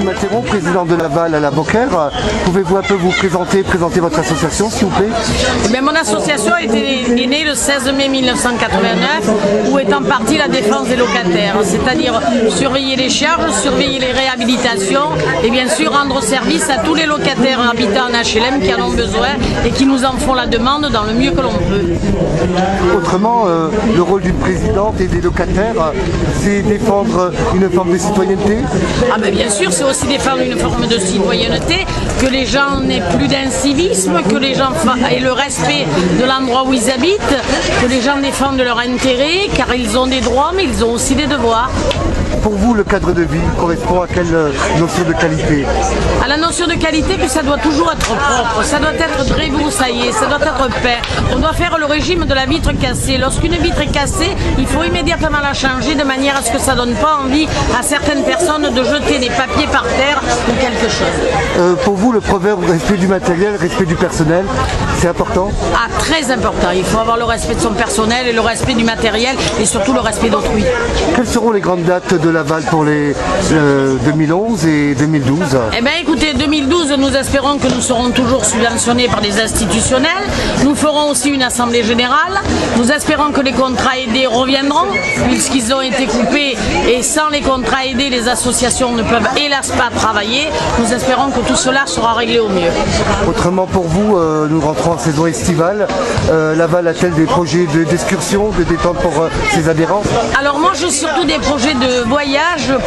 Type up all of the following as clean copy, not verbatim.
Mathéron, président de Laval à la Beaucaire. Pouvez-vous un peu vous présenter votre association, s'il vous plaît? Bien, mon association est née le 16 mai 1989, où est en partie la défense des locataires, c'est-à-dire surveiller les charges, surveiller les réhabilitations et bien sûr rendre service à tous les locataires habitant en HLM qui en ont besoin et qui nous en font la demande dans le mieux que l'on peut. Autrement, le rôle d'une présidente et des locataires, c'est défendre une forme de citoyenneté? Ah ben bien sûr, c'est aussi défendre une forme de citoyenneté, que les gens n'aient plus d'incivisme, que les gens aient le respect de l'endroit où ils habitent, que les gens défendent leurs intérêts, car ils ont des droits, mais ils ont aussi des devoirs. Pour vous, le cadre de vie correspond à quelle notion de qualité? À la notion de qualité, que ça doit toujours être propre, ça doit être débroussaillé, ça doit être peint. On doit faire le régime de la vitre cassée. Lorsqu'une vitre est cassée, il faut immédiatement la changer de manière à ce que ça ne donne pas envie à certaines personnes de jeter des papiers par terre ou quelque chose. Pour vous, le proverbe respect du matériel, respect du personnel, c'est important? Ah, très important. Il faut avoir le respect de son personnel et le respect du matériel et surtout le respect d'autrui. Quelles seront les grandes dates de Laval pour les 2011 et 2012? Eh bien écoutez, 2012, nous espérons que nous serons toujours subventionnés par des institutionnels. Nous ferons aussi une assemblée générale. Nous espérons que les contrats aidés reviendront, puisqu'ils ont été coupés et sans les contrats aidés, les associations ne peuvent hélas pas travailler. Nous espérons que tout cela sera réglé au mieux. Autrement pour vous, nous rentrons en saison estivale. Laval a-t-elle des projets d'excursion, de détente pour ses adhérents? Alors moi j'ai surtout des projets de voyage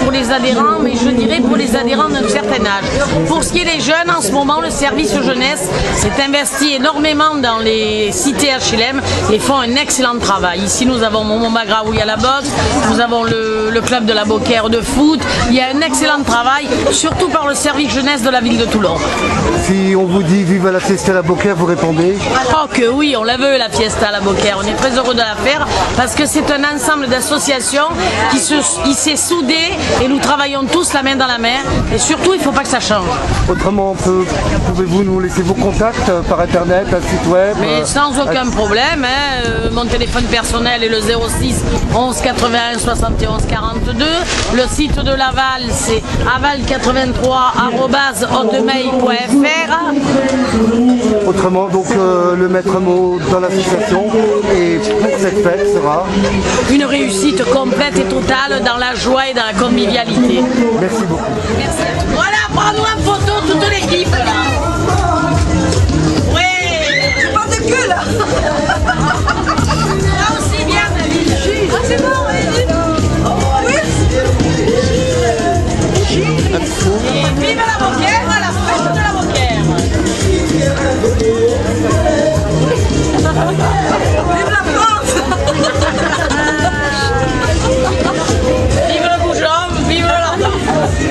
pour les adhérents, mais je dirais pour les adhérents d'un certain âge. Pour ce qui est des jeunes, en ce moment, le service jeunesse s'est investi énormément dans les cités HLM et font un excellent travail. Ici, nous avons Montmagra où il y a la boxe, nous avons le club de la Beaucaire de foot. Il y a un excellent travail, surtout par le service jeunesse de la ville de Toulon. Si on vous dit vive la fiesta à la Beaucaire, vous répondez? Oh que oui, on la veut la fiesta à la Beaucaire. On est très heureux de la faire parce que c'est un ensemble d'associations qui s'est soudé et nous travaillons tous la main dans la main et surtout il ne faut pas que ça change. Autrement, pouvez-vous nous laisser vos contacts par internet, un site web? Mais sans aucun problème, hein. Mon téléphone personnel est le 06 11 81 71 42. Le site de Laval c'est aval83@hotmail.fr. Autrement, donc le maître mot dans l'association et pour cette fête sera une réussite complète et totale dans la joie et dans la convivialité. Merci beaucoup. Merci à tous. Voilà, prends-nous en photo toute l'équipe là. Ouais. Pas de queue là. Là aussi bien. Ah c'est bon. Oui. Et vive la Beaucaire, la fête de la Beaucaire. Vive la France. Vive le Bougeon, vive le Lardin. Merci.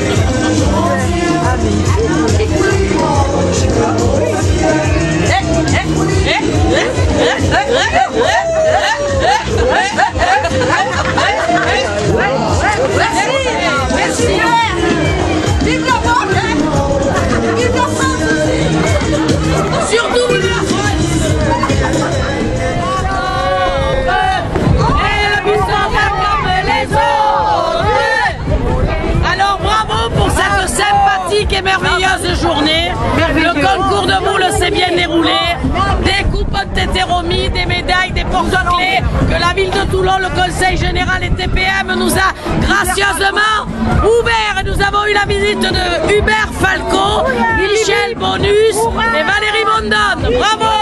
Vive la France. Vive la France. Surtout vive la France. Et merveilleuse journée. Le concours de boules s'est bien déroulé. Des coupones tétéromies, des médailles, des porte-clés que la ville de Toulon, le conseil général et TPM nous a gracieusement ouvert. Et nous avons eu la visite de Hubert Falco, Michel Bonus et Valérie Mondonne. Bravo!